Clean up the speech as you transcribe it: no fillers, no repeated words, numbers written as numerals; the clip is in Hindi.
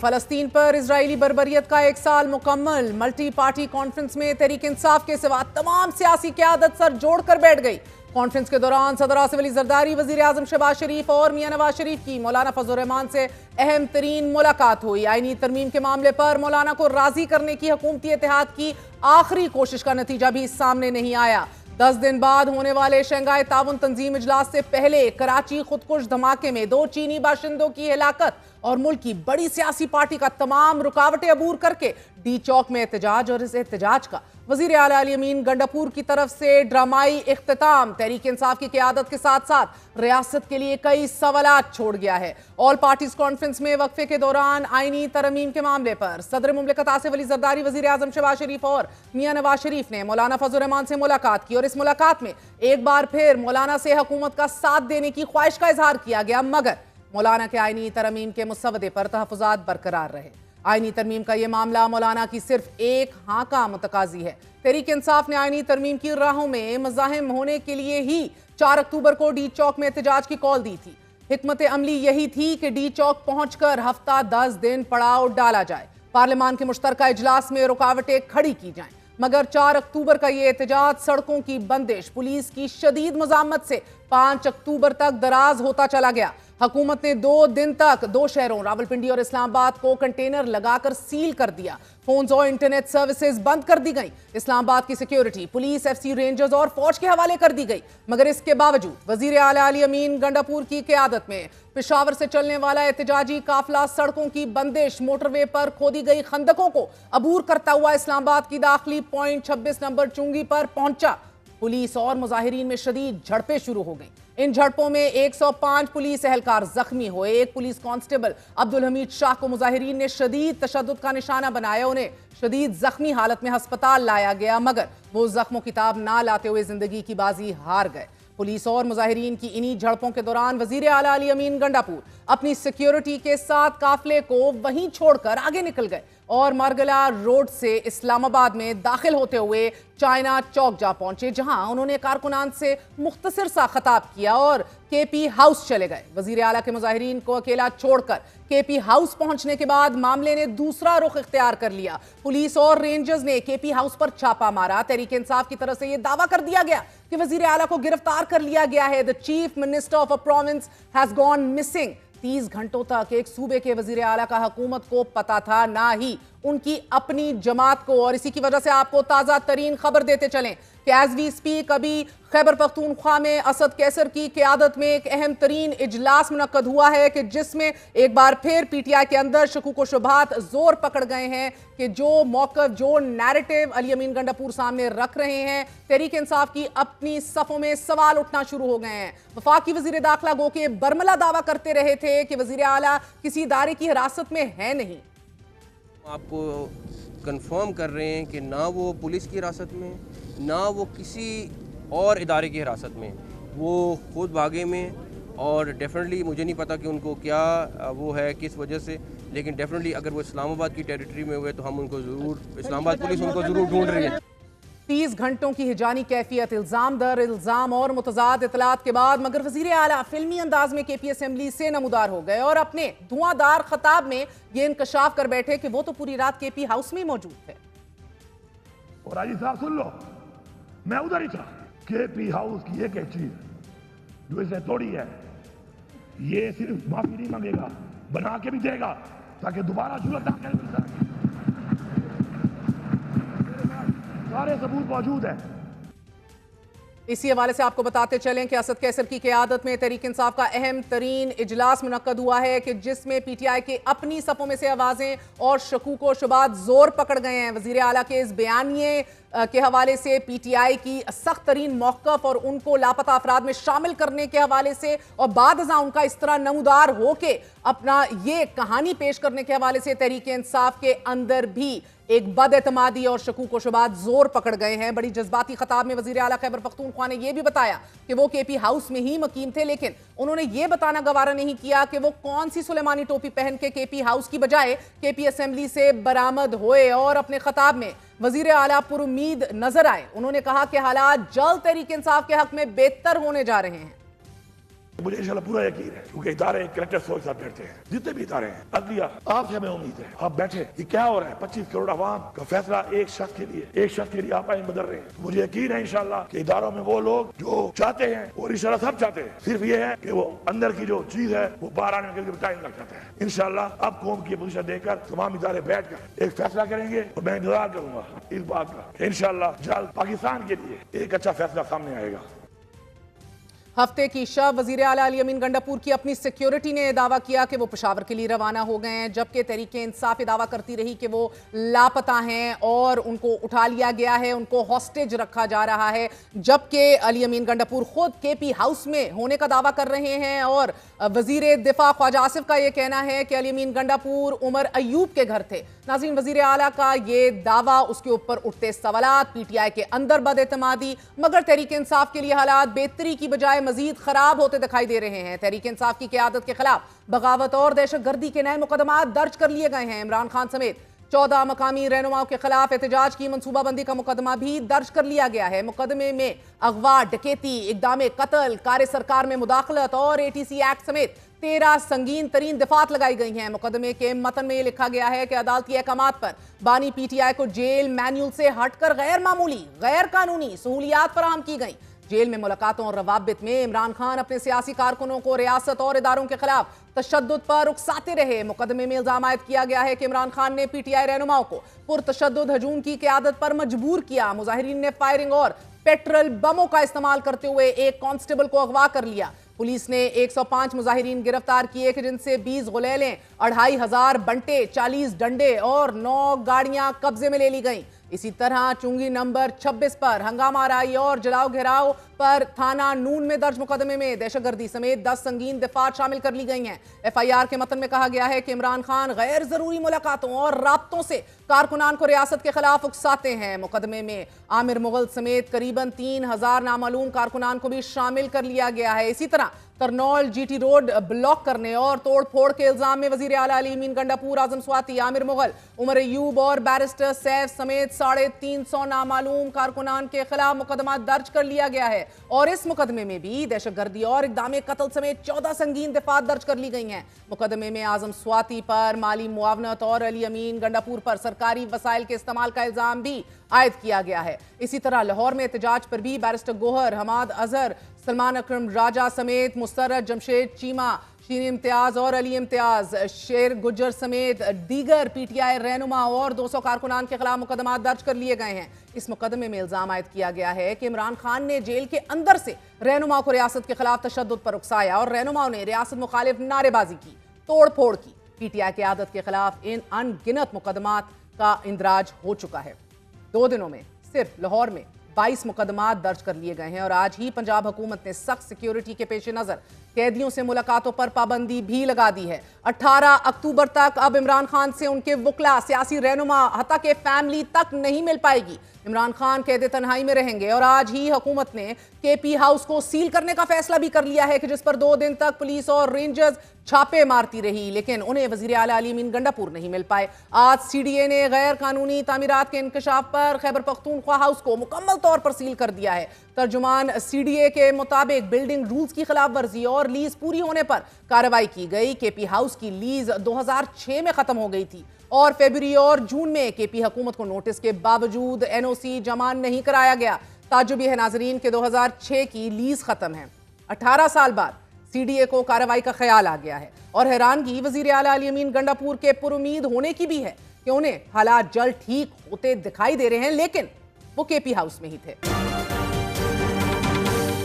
फलस्तीन पर इजरायली बर्बरियत का 1 साल मुकम्मल। मल्टी पार्टी कॉन्फ्रेंस में तहरीक इंसाफ के सिवा तमाम सियासी क़यादत सर जोड़कर बैठ गई। कॉन्फ्रेंस के दौरान सदर आसिफ अली जरदारी, वजीर आजम शहबाज शरीफ और मियां नवाज शरीफ की मौलाना फजल रहमान से अहम तरीन मुलाकात हुई। आईनी तरमीम के मामले पर मौलाना को राजी करने की हुकूमती इत्तेहाद की आखिरी कोशिश का नतीजा भी सामने नहीं आया। 10 दिन बाद होने वाले शंघाई ताउन तंजीम इजलास से पहले कराची खुदकुश धमाके में 2 चीनी बाशिंदों की हिलाकत और मुल्क की बड़ी सियासी पार्टी का तमाम रुकावटें अबूर करके डी चौक में एहतजाज, और इस एहतजाज का वजीर आला अली अमीन गंडापुर की तरफ से ड्रामाई इख्तिताम तहरीक इंसाफ की क़यादत के साथ साथ रियासत के लिए कई सवालात छोड़ गया है। ऑल पार्टीज कॉन्फ्रेंस में वक्फे के दौरान आईनी तरमीम के मामले पर सदर मुमलिकत आसिफ अली जरदारी, वजीर आजम शहबाज शरीफ और मियां नवाज शरीफ ने मौलाना फजल रहमान से मुलाकात की और इस मुलाकात में एक बार फिर मौलाना से हुकूमत का साथ देने की ख्वाहिश का इजहार किया गया, मगर मौलाना के आईनी तरमीम के मुसवदे पर तहफ़्फ़ुज़ात बरकरार रहे। आईनी तरमीम का यह मामला मौलाना की सिर्फ एक हाँ का मुतकाजी है। तहरीक इंसाफ ने आईनी तरमीम की राहों में मज़ाहिम होने के लिए ही 4 अक्टूबर को डी चौक में एहतजाज की कॉल दी थी। हिकमत अमली यही थी कि डी चौक पहुंचकर हफ्ता 10 दिन पड़ाव डाला जाए, पार्लियामान के मुश्तरका इजलास में रुकावटें खड़ी की जाएं, मगर 4 अक्टूबर का ये एहतजाज, सड़कों की बंदिश, पुलिस की शदीद मज़ामत से 5 अक्टूबर तक दराज होता चला गया। हुकूमत ने 2 दिन तक 2 शहरों रावलपिंडी और इस्लामाबाद को कंटेनर लगाकर सील कर दिया। फोन्स और इंटरनेट सर्विसेज बंद कर दी गई। इस्लामाबाद की सिक्योरिटी पुलिस, FC रेंजर्स और फौज के हवाले कर दी गई, मगर इसके बावजूद वजीर आला अली अमीन गंडापुर की क़यादत में पेशावर से चलने वाला एहतजाजी काफिला सड़कों की बंदिश, मोटरवे पर खोदी गई खंदकों को अबूर करता हुआ इस्लामाबाद की दाखिली पॉइंट 26 नंबर चुंगी पर पहुंचा। पुलिस और मुजाहिरीन में शदीद झड़पें शुरू हो गईं। इन झड़पों में 105 पुलिस एहलकार जख्मी हुए। एक पुलिस कांस्टेबल अब्दुल हमीद शाह को मुजाहिरीन ने शदीद तशद्दुद का निशाना बनाया। उन्हें शदीद जख्मी हालत में अस्पताल लाया गया, मगर वो जख्मों की ताब ना लाते हुए जिंदगी की बाजी हार गए। पुलिस और मुजाहिरीन की इन्हीं झड़पों के दौरान वजीर आला अली अमीन गंडापुर अपनी सिक्योरिटी के साथ काफिले को वहीं छोड़कर आगे निकल गए और मारगला रोड से इस्लामाबाद में दाखिल होते हुए चाइना चौक जा पहुंचे, जहां उन्होंने कारकुनान से मुख्तसर सा खिताब किया और KP हाउस चले गए। वजीर आला के मुजाहिरीन को अकेला छोड़कर KP हाउस पहुंचने के बाद मामले ने दूसरा रुख इख्तियार कर लिया। पुलिस और रेंजर्स ने KP हाउस पर छापा मारा। तहरीक इंसाफ की तरफ से यह दावा कर दिया गया कि वजीर आला को गिरफ्तार कर लिया गया है। The chief minister of a province has gone missing. 30 घंटों तक एक सूबे के वजीर आला का हुकूमत को पता था, ना ही उनकी अपनी जमात को। और इसी की वजह से आपको ताज़ा तरीन खबर देते चलें कि एज वी स्पीक अभी खैबर पख्तूनख्वा में असद कैसर की क़यादत में एक अहम तरीन इजलास मुनक्कद हुआ है कि जिसमें एक बार फिर PTI के अंदर शकूक व शुबहात जोर पकड़ गए हैं कि जो मौक़िफ़, जो नैरेटिव अली अमीन गंडापुर सामने रख रहे हैं, तहरीक इंसाफ की अपनी सफ़ों में सवाल उठना शुरू हो गए हैं। वफाकी वज़ीर दाखिला गो के बरमला दावा करते रहे थे कि वज़ीर आला किसी इदारे की हिरासत में है नहीं। आपको कंफर्म कर रहे हैं कि ना वो पुलिस की हिरासत में, ना वो किसी और इदारे की हिरासत में, वो खुद भागे में। और डेफिनेटली मुझे नहीं पता कि उनको क्या वो है, किस वजह से, लेकिन डेफिनेटली अगर वो इस्लामाबाद की टेरिटरी में हुए तो हम उनको ज़रूर, इस्लामाबाद पुलिस उनको ज़रूर ढूंढ रही है। 30 घंटों की हिजानी कैफियत, इल्ज़ाम दर इल्ज़ाम और मुतज़ाद इतलात के बाद मगर वज़ीर आला फिल्मी अंदाज में KP असेंबली से नमूदार हो गए और अपने धुआंधार खिताब में ये इंकशाफ कर बैठे कि वो तो पूरी रात KP हाउस में मौजूद थे। और राजी साहब सुन लो, मैं उधर ही था। KP हाउस की एक चीज जो इसने तोड़ी है, ये सिर्फ माफी नहीं मांगेगा, बना के भी देगा ताकि दोबारा जरूरत ना करे। सारे सबूत मौजूद है। इसी हवाले से आपको बताते चलें कि असद कैसर की क़यादत में तहरीक इंसाफ का अहम तरीन इजलास मुनक्कद हुआ है कि जिसमें PTI के अपनी सफ़ों में से आवाज़ें और शकूक व शुबहात जोर पकड़ गए हैं। वज़ीर आला के इस बयानिए के हवाले से, PTI की सख्त तरीन मौक़िफ़ और उनको लापता अफराद में शामिल करने के हवाले से और बाद अज़ां उनका इस तरह नमूदार हो के अपना ये कहानी पेश करने के हवाले से तहरीक इंसाफ के अंदर भी एक बदएतमादी और शकूक व शुबहात जोर पकड़ गए हैं। बड़ी जज्बाती खिताब में वज़ीर आला खैबर पख्तूनख्वा ने यह भी बताया कि वो KP हाउस में ही मुकीम थे, लेकिन उन्होंने ये बताना गवारा नहीं किया कि वो कौन सी सुलेमानी टोपी पहन के KP हाउस की बजाय KP असेंबली से बरामद हुए। और अपने खिताब में वज़ीर आला पुरुमीद नजर आए। उन्होंने कहा कि हालात जल्द तहरीक इंसाफ के हक में बेहतर होने जा रहे हैं। मुझे इंशाल्लाह पूरा यकीन है, क्योंकि इदारे कलेक्टर सोच साथ बैठते हैं, जितने भी इदारे हैं, अदलिया, आपसे हमें उम्मीद है आप बैठे, ये क्या हो रहा है, 25 करोड़ आवाम का फैसला एक शख्स के लिए आप आइन बदल रहे हैं। मुझे यकीन है इंशाल्लाह कि इदारों में वो लोग जो चाहते हैं और इंशाल्लाह सब चाहते हैं, सिर्फ ये है कि वो अंदर की जो चीज है वो बाहर आने में टाइम लग जाता है। इंशाल्लाह अब कौम की पोजीशन देकर तमाम इदारे बैठकर एक फैसला करेंगे और मैं इंतजार करूंगा इस बात का कि इंशाल्लाह जल्द पाकिस्तान के लिए एक अच्छा फैसला सामने आएगा। हफ्ते की शब वजीर आला अली अमीन गंडापुर की अपनी सिक्योरिटी ने दावा किया कि वो पेशावर के लिए रवाना हो गए हैं, जबकि तहरीके इंसाफ ये दावा करती रही कि वो लापता हैं और उनको उठा लिया गया है, उनको हॉस्टेज रखा जा रहा है। जबकि अली अमीन गंडापुर खुद केपी हाउस में होने का दावा कर रहे हैं और वजीर दिफा ख्वाजा आसिफ का यह कहना है कि अली अमीन गंडापुर उमर अयूब के घर थे। नाज़रीन, वजीर आला का ये दावा, उसके ऊपर उठते सवालात, पीटीआई के अंदर बदएतमादी, मगर तहरीक इंसाफ के लिए हालात बेहतरी की बजाय मजीद खराब होते दिखाई दे रहे हैं। तहरीक इंसाफ की क़यादत के खिलाफ बगावत और दहशतगर्दी के नए मुकदमात दर्ज कर लिए गए हैं। इमरान खान समेत 14 मकामी रहनुमाओं के खिलाफ एहतजाज की मनसूबाबंदी का मुकदमा भी दर्ज कर लिया गया है। मुकदमे में अगवा, डकैती, इक़दाम कत्ल, कार्य सरकार में मुदाखलत और ATC एक्ट समेत 13 संगीन तरीन दिफात लगाई गई हैं। मुकदमे के मतन में यह लिखा गया है कि अदालती अहकामात पर बानी PTI को जेल मैन्यूल से हटकर गैर मामूली, गैर कानूनी सहूलियात फराहम की गई। जेल में मुलाकातों और रवाबित में इमरान खान अपने सियासी कारकुनों को रियासत और इदारों के खिलाफ तशद्दुद पर उकसाते रहे। मुकदमे में इल्जाम आयद किया गया है कि इमरान खान ने PTI रहनुमाओं को पुरतशद्दुद हजूम की क़यादत पर मजबूर किया। मुजाहिरीन ने फायरिंग और पेट्रोल बमों का इस्तेमाल करते हुए एक कांस्टेबल को अगवा कर लिया। पुलिस ने 105 मुजाहिरीन गिरफ्तार किए कि जिनसे 20 गुलेलें, 2500 बंटे, 40 डंडे और 9 गाड़ियां कब्जे में ले ली गईं। इसी तरह चुंगी नंबर 26 पर हंगामा आराई और जलाओ घेराव पर थाना नून में दर्ज मुकदमे में दहशतगर्दी समेत 10 संगीन दिफात शामिल कर ली गई हैं। FIR के मतन में कहा गया है कि इमरान खान गैर जरूरी मुलाकातों और राब्तों से कारकुनान को रियासत के खिलाफ उकसाते हैं। मुकदमे में आमिर मुगल समेत करीबन 3000 नामालूम कारकुनान को भी शामिल कर लिया गया है। इसी तरह करनौल GT रोड ब्लॉक करने और तोड़ फोड़ के इल्जाम में वजीर आला अली अमीन गंडापुर, आजम स्वाति, आमिर मुगल, उमर अयूब और बैरिस्टर सैफ समेत 350 नामालूम कारकुनान के खिलाफ मुकदमा दर्ज कर लिया गया है। और इस मुकदमे में भी दहशतगर्दी और इक़दाम कत्ल समेत 14 संगीन दिफात दर्ज कर ली गई हैं। मुकदमे में आजम स्वाति पर माली मुआवनत और अली अमीन गंडापुर पर सरकारी वसाइल के इस्तेमाल का इल्जाम भी आयद किया गया है। इसी तरह लाहौर में एहतजाज पर भी बैरिस्टर गोहर, हमाद अजहर, सलमान अकरम राजा समेत मुस्तरद, जमशेद चीमा, शीन इम्तियाज और अली इम्तियाज, शेर गुज्जर समेत दीगर PTI रहनुमा और 200 कारकुनान के खिलाफ मुकदमा दर्ज कर लिए गए हैं। इस मुकदमे में इल्जाम आयद किया गया है कि इमरान खान ने जेल के अंदर से रहनुमाओं को रियासत के खिलाफ तशद्दुद पर उकसाया और रहनुमाओं ने रियासत मुखालिफ नारेबाजी की, तोड़ फोड़ की। PTI की आदत के खिलाफ इन अनगिनत मुकदमात का इंदराज हो चुका है। 2 दिनों में सिर्फ लाहौर में 22 मुकदमात दर्ज कर लिए गए हैं और आज ही पंजाब हुकूमत ने सख्त सिक्योरिटी के पेश नजर कैदियों से मुलाकातों पर पाबंदी भी लगा दी है। 18 अक्टूबर तक अब इमरान खान से उनके वकला, सियासी रहनुमा, हत्ता के फैमिली तक नहीं मिल पाएगी। इमरान खान कैद तन्हाई में रहेंगे और आज ही हुकूमत ने केपी हाउस को सील करने का फैसला भी कर लिया है कि जिस पर 2 दिन तक पुलिस और रेंजर्स छापे मारती रही, लेकिन उन्हें वजीर आला अली अमीन गंडापुर नहीं मिल पाए। आज CDA ने गैर कानूनी तामीरात के इंकशाफ पर खैबर पख्तूनख्वा हाउस को मुकम्मल तौर पर सील कर दिया है। तर्जुमान CDA के मुताबिक बिल्डिंग रूल्स की खिलाफ वर्जी और लीज पूरी होने पर कार्रवाई की गई। केपी हाउस की लीज 2006 में खत्म हो गई थी और फरवरी और जून में केपी हुकूमत को नोटिस के बावजूद NOC जमा नहीं कराया गया। ताजुब है नाजरीन के 2006 की लीज खत्म है, 18 साल बाद CDA को कार्रवाई का ख्याल आ गया है। और हैरानगी वजीर आला अली अमीन गंडापुर के पुरुमीद होने की भी है कि उन्हें हालात जल्द ठीक होते दिखाई दे रहे हैं, लेकिन वो केपी हाउस में ही थे।